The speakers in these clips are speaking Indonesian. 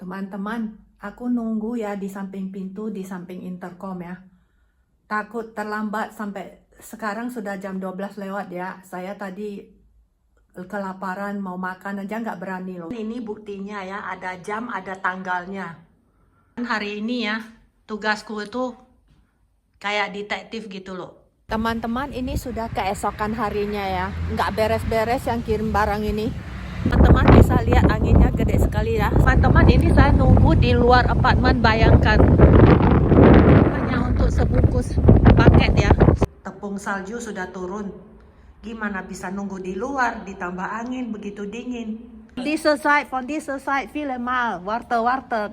Teman-teman, aku nunggu ya di samping pintu, di samping intercom ya. Takut terlambat sampai sekarang sudah jam 12 lewat ya. Saya tadi kelaparan, mau makan aja nggak berani loh. Ini buktinya ya, ada jam, ada tanggalnya. Hari ini ya, tugasku itu kayak detektif gitu loh. Teman-teman, ini sudah keesokan harinya ya. Nggak beres-beres yang kirim barang ini. Teman-teman bisa lihat anginnya gede sekali ya. Teman-teman, ini saya nunggu di luar apartemen, bayangkan. Hanya untuk sebungkus paket ya. Tepung salju sudah turun. Gimana bisa nunggu di luar, ditambah angin begitu dingin. Von dieser Seite, viele mal. Warte,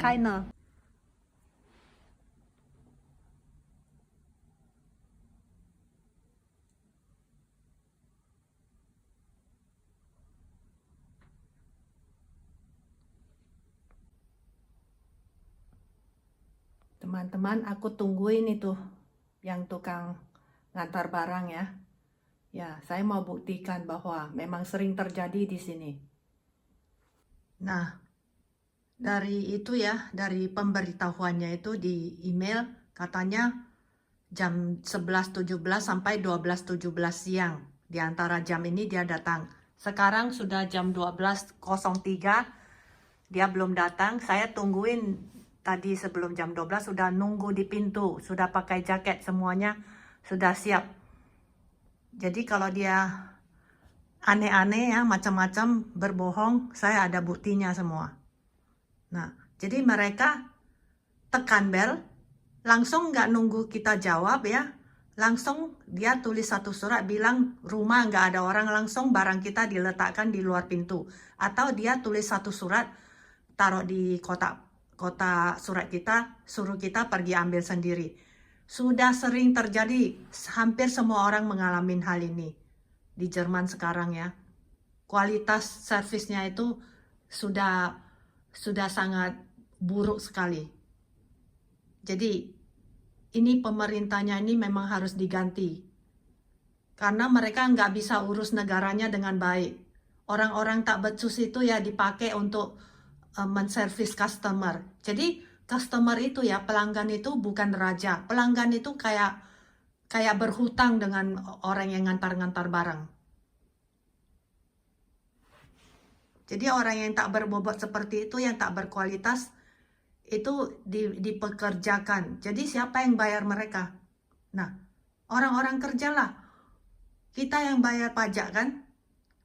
keine. Teman-teman, aku tungguin itu yang tukang ngantar barang ya. Ya, saya mau buktikan bahwa memang sering terjadi di sini. Nah, dari itu ya, dari pemberitahuannya itu di email katanya jam 11.17 sampai 12.17 siang. Di antara jam ini dia datang. Sekarang sudah jam 12.03, dia belum datang. Saya tungguin tadi sebelum jam 12, sudah nunggu di pintu, sudah pakai jaket semuanya, sudah siap. Jadi kalau dia aneh-aneh ya, macam-macam berbohong, saya ada buktinya semua. Nah, jadi mereka tekan bel, langsung nggak nunggu kita jawab ya, langsung dia tulis satu surat bilang rumah nggak ada orang, langsung barang kita diletakkan di luar pintu. Atau dia tulis satu surat, taruh di kotak surat kita, suruh kita pergi ambil sendiri. Sudah sering terjadi, hampir semua orang mengalami hal ini di Jerman sekarang ya. Kualitas servisnya itu sudah sangat buruk sekali. Jadi ini pemerintahnya ini memang harus diganti. Karena mereka nggak bisa urus negaranya dengan baik. Orang-orang tak becus itu ya dipakai untuk menservis customer. Jadi customer itu ya, pelanggan itu bukan raja. Pelanggan itu kayak berhutang dengan orang yang ngantar-ngantar barang. Jadi orang yang tak berbobot seperti itu, yang tak berkualitas, itu dipekerjakan. Jadi siapa yang bayar mereka? Nah, orang-orang kerjalah. Kita yang bayar pajak kan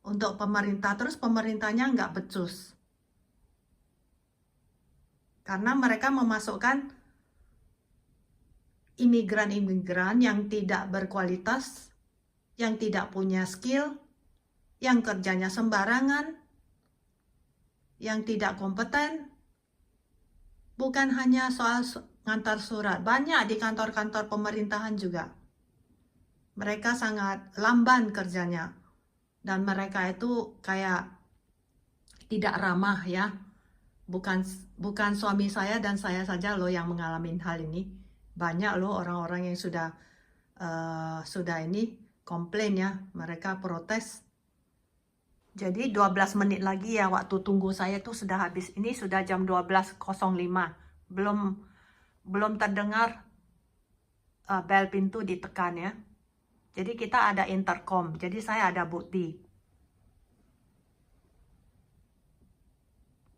untuk pemerintah, terus pemerintahnya nggak becus. Karena mereka memasukkan imigran-imigran yang tidak berkualitas, yang tidak punya skill, yang kerjanya sembarangan, yang tidak kompeten. Bukan hanya soal ngantar surat, banyak di kantor-kantor pemerintahan juga. Mereka sangat lamban kerjanya, dan mereka itu kayak tidak ramah ya. Bukan suami saya dan saya saja loh yang mengalami hal ini. Banyak loh orang-orang yang sudah ini komplain ya, mereka protes. Jadi 12 menit lagi ya waktu tunggu saya tuh sudah habis. Ini sudah jam 12.05. Belum terdengar bel pintu ditekan ya. Jadi kita ada intercom. Jadi saya ada bukti.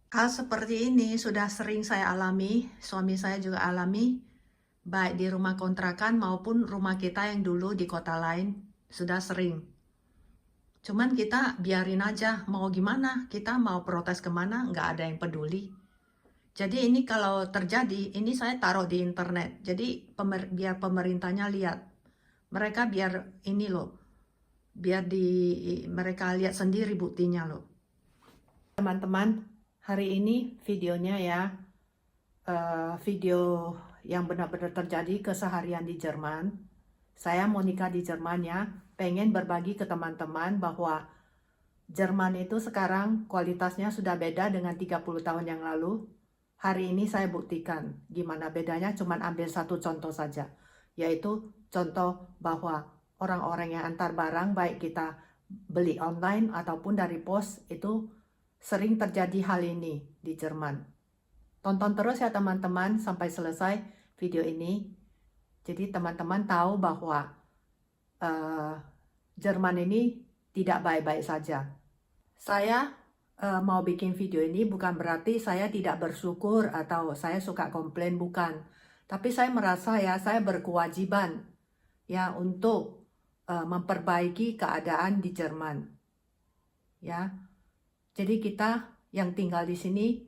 Hal seperti ini sudah sering saya alami, suami saya juga alami, baik di rumah kontrakan maupun rumah kita yang dulu di kota lain, sudah sering. Cuman kita biarin aja, mau gimana, kita mau protes kemana, nggak ada yang peduli. Jadi ini kalau terjadi, ini saya taruh di internet, jadi biar pemerintahnya lihat. Mereka biar ini loh, biar mereka lihat sendiri buktinya loh. Teman-teman, hari ini videonya ya, video yang benar-benar terjadi keseharian di Jerman. Saya mau nikah di Jerman ya, pengen berbagi ke teman-teman bahwa Jerman itu sekarang kualitasnya sudah beda dengan 30 tahun yang lalu. Hari ini saya buktikan gimana bedanya, cuman ambil satu contoh saja, yaitu contoh bahwa orang-orang yang antar barang, baik kita beli online ataupun dari pos, itu sering terjadi hal ini di Jerman. Tonton terus ya teman-teman sampai selesai video ini. Jadi teman-teman tahu bahwa Jerman ini tidak baik-baik saja. Saya mau bikin video ini bukan berarti saya tidak bersyukur atau saya suka komplain, bukan. Tapi saya merasa ya saya berkewajiban ya untuk memperbaiki keadaan di Jerman. Ya. Jadi kita yang tinggal di sini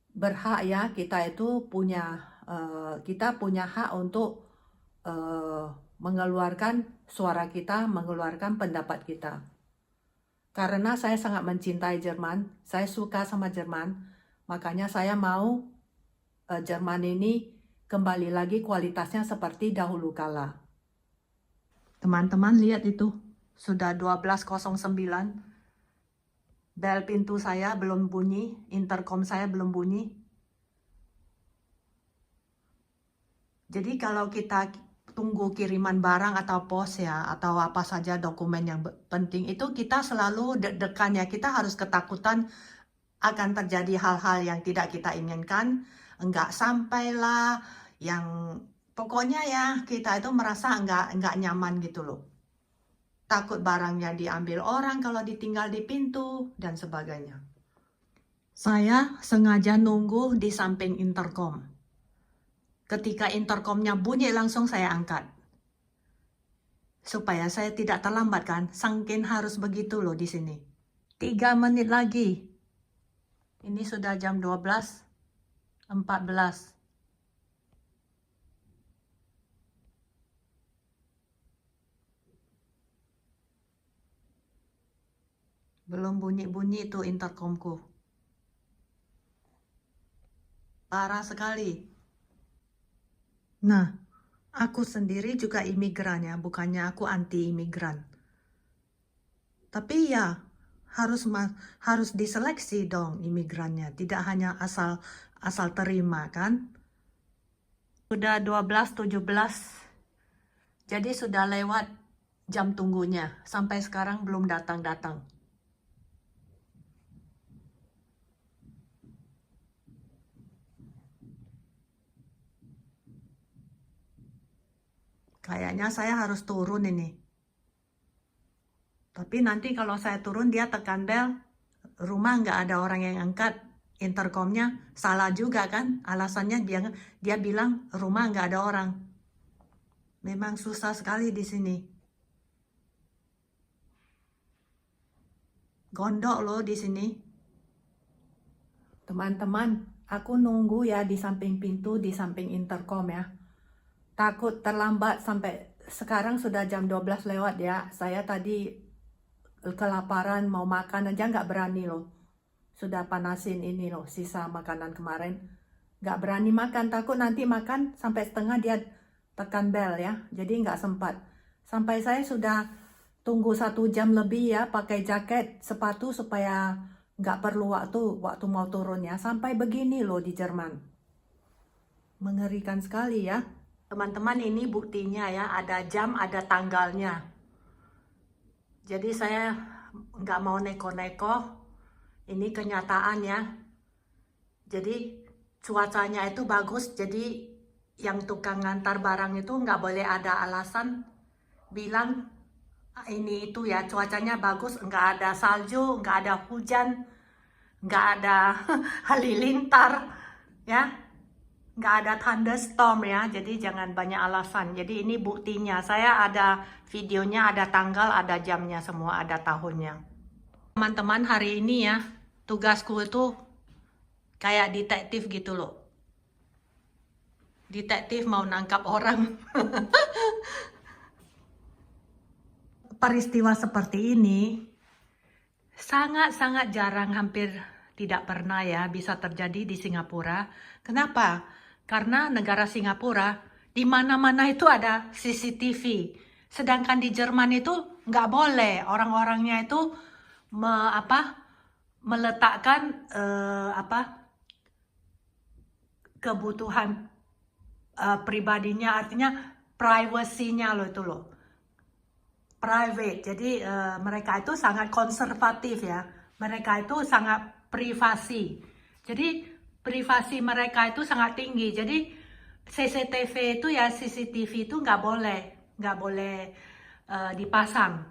berhak ya, kita punya hak untuk mengeluarkan suara kita, mengeluarkan pendapat kita. Karena saya sangat mencintai Jerman, saya suka sama Jerman, makanya saya mau Jerman ini kembali lagi kualitasnya seperti dahulu kala. Teman-teman lihat itu, sudah 12.09. Bel pintu saya belum bunyi, intercom saya belum bunyi. Jadi kalau kita tunggu kiriman barang atau pos ya, atau apa saja dokumen yang penting, itu kita selalu deg-degan ya, kita harus ketakutan akan terjadi hal-hal yang tidak kita inginkan, enggak sampailah, yang pokoknya ya kita itu merasa enggak nyaman gitu loh. Takut barangnya diambil orang kalau ditinggal di pintu, dan sebagainya. Saya sengaja nunggu di samping intercom. Ketika intercomnya bunyi langsung saya angkat. Supaya saya tidak terlambat kan, saking harus begitu loh di sini. 3 menit lagi. Ini sudah jam 12.14. Belum bunyi-bunyi itu intercomku. Parah sekali. Nah, aku sendiri juga imigran ya, bukannya aku anti imigran. Tapi ya, harus diseleksi dong imigrannya, tidak hanya asal terima kan. Sudah 12.17. Jadi sudah lewat jam tunggunya, sampai sekarang belum datang-datang. Kayaknya saya harus turun ini. Tapi nanti kalau saya turun dia tekan bel, rumah nggak ada orang yang angkat, intercomnya salah juga kan? Alasannya dia bilang rumah nggak ada orang. Memang susah sekali di sini. Gondok loh di sini. Teman-teman, aku nunggu ya di samping pintu, di samping intercom ya. Takut terlambat, sampai sekarang sudah jam 12 lewat ya. Saya tadi kelaparan, mau makan aja nggak berani loh. Sudah panasin ini loh, sisa makanan kemarin. Nggak berani makan, takut nanti makan sampai setengah dia tekan bel ya. Jadi nggak sempat. Sampai saya sudah tunggu 1 jam lebih ya, pakai jaket, sepatu supaya nggak perlu waktu mau turun ya. Sampai begini loh di Jerman. Mengerikan sekali ya. Teman-teman, ini buktinya ya, ada jam, ada tanggalnya. Jadi saya nggak mau neko-neko, ini kenyataan ya. Jadi cuacanya itu bagus, jadi yang tukang ngantar barang itu nggak boleh ada alasan bilang ini itu ya, cuacanya bagus, nggak ada salju, nggak ada hujan, nggak ada halilintar ya. Nggak ada thunderstorm ya, jadi jangan banyak alasan. Jadi ini buktinya, saya ada videonya, ada tanggal, ada jamnya semua, ada tahunnya. Teman-teman, hari ini ya, tugasku itu kayak detektif gitu loh. Detektif mau nangkap orang. Peristiwa seperti ini sangat-sangat jarang, hampir tidak pernah ya bisa terjadi di Singapura. Kenapa? Karena negara Singapura di mana-mana itu ada CCTV. Sedangkan di Jerman itu nggak boleh, orang-orangnya itu meletakkan kebutuhan pribadinya, artinya privasinya loh itu loh. Private. Jadi mereka itu sangat konservatif ya. Mereka itu sangat privasi. Jadi privasi mereka itu sangat tinggi. Jadi CCTV itu nggak boleh dipasang.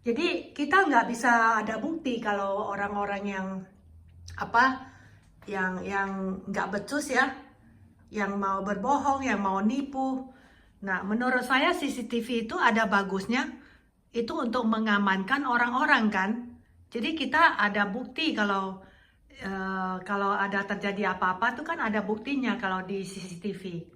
Jadi kita nggak bisa ada bukti kalau orang-orang yang nggak becus ya, yang mau berbohong, yang mau nipu. Nah, menurut saya CCTV itu ada bagusnya, itu untuk mengamankan orang-orang kan. Jadi kita ada bukti kalau ada terjadi apa-apa tuh kan ada buktinya kalau di CCTV.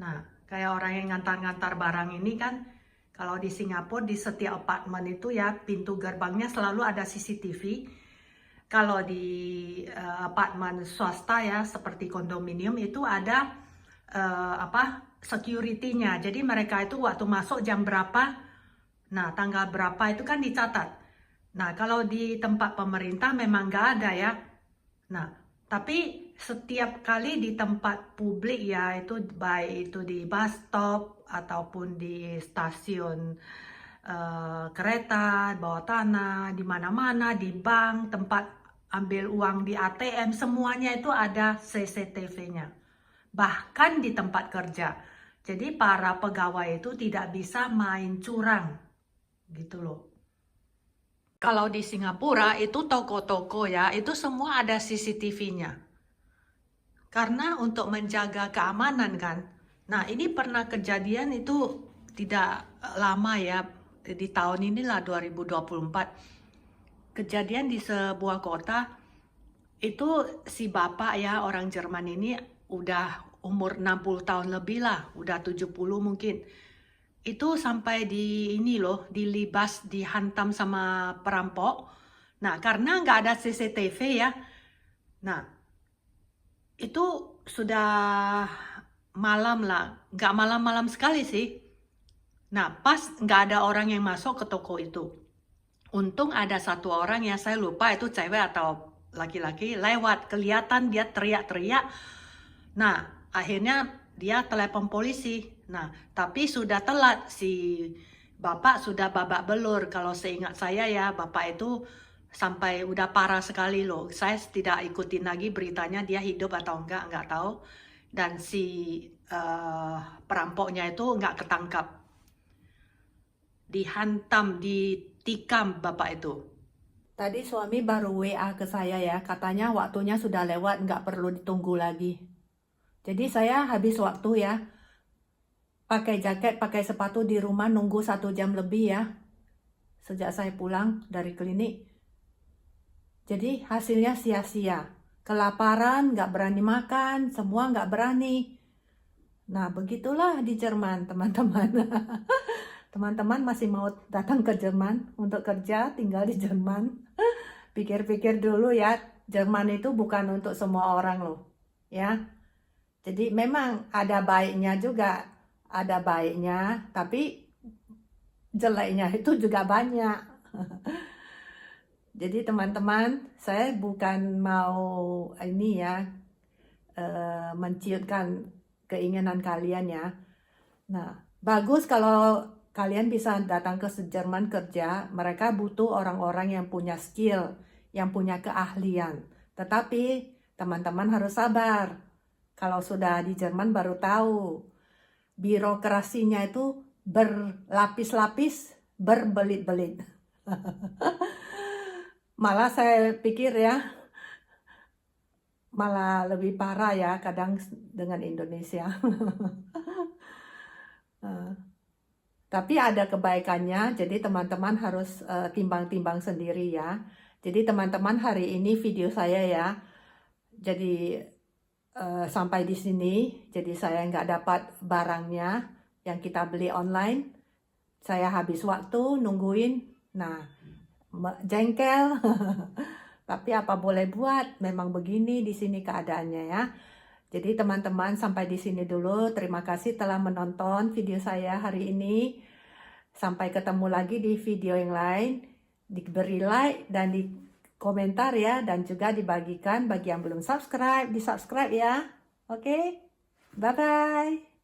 Nah, kayak orang yang ngantar-ngantar barang ini kan, kalau di Singapura di setiap apartemen itu ya pintu gerbangnya selalu ada CCTV. Kalau di apartemen swasta ya seperti kondominium itu ada security-nya. Jadi mereka itu waktu masuk jam berapa, nah tanggal berapa itu kan dicatat. Nah kalau di tempat pemerintah memang nggak ada ya. Nah tapi setiap kali di tempat publik ya, itu baik itu di bus stop ataupun di stasiun kereta, bawah tanah, di mana-mana, di bank, tempat ambil uang di ATM, semuanya itu ada CCTV-nya. Bahkan di tempat kerja. Jadi para pegawai itu tidak bisa main curang. Gitu loh. Kalau di Singapura itu toko-toko ya, itu semua ada CCTV-nya. Karena untuk menjaga keamanan kan. Nah ini pernah kejadian itu tidak lama ya, di tahun inilah 2024. Kejadian di sebuah kota, itu si bapak ya orang Jerman ini udah umur 60 tahun lebih lah, udah 70 mungkin. Itu sampai dilibas, dihantam sama perampok. Nah karena nggak ada CCTV ya, nah itu sudah malam lah, nggak malam-malam sekali sih. Nah pas nggak ada orang yang masuk ke toko itu. Untung ada satu orang yang saya lupa itu cewek atau laki-laki lewat, kelihatan dia teriak-teriak. Nah akhirnya dia telepon polisi. Nah tapi sudah telat, si bapak sudah babak belur. Kalau seingat saya ya, bapak itu sampai udah parah sekali loh. Saya tidak ikutin lagi beritanya dia hidup atau nggak tahu. Dan si perampoknya itu nggak ketangkap. Dihantam, ditikam bapak itu. Tadi suami baru WA ke saya ya, katanya waktunya sudah lewat, nggak perlu ditunggu lagi. Jadi saya habis waktu ya, pakai jaket, pakai sepatu di rumah nunggu 1 jam lebih ya, sejak saya pulang dari klinik. Jadi hasilnya sia-sia. Kelaparan, nggak berani makan, semua nggak berani. Nah begitulah di Jerman teman-teman. Teman-teman masih mau datang ke Jerman untuk kerja, tinggal di Jerman. Pikir-pikir dulu ya, Jerman itu bukan untuk semua orang loh. Ya. Jadi memang ada baiknya juga, ada baiknya, tapi jeleknya itu juga banyak. Jadi teman-teman, saya bukan mau ini ya, menciutkan keinginan kalian ya. Nah, bagus kalau kalian bisa datang ke Jerman kerja. Mereka butuh orang-orang yang punya skill, yang punya keahlian. Tetapi teman-teman harus sabar. Kalau sudah di Jerman baru tahu. Birokrasinya itu berlapis-lapis, berbelit-belit. Malah saya pikir ya, malah lebih parah ya kadang dengan Indonesia. Tapi ada kebaikannya, jadi teman-teman harus timbang-timbang sendiri ya. Jadi teman-teman, hari ini video saya ya, jadi sampai di sini. Jadi saya nggak dapat barangnya yang kita beli online. Saya habis waktu nungguin, nah jengkel. Tapi apa boleh buat, memang begini di sini keadaannya ya. Jadi teman-teman sampai di sini dulu. Terima kasih telah menonton video saya hari ini. Sampai ketemu lagi di video yang lain. Diberi like dan di komentar ya. Dan juga dibagikan bagi yang belum subscribe, di subscribe ya. Oke, bye-bye.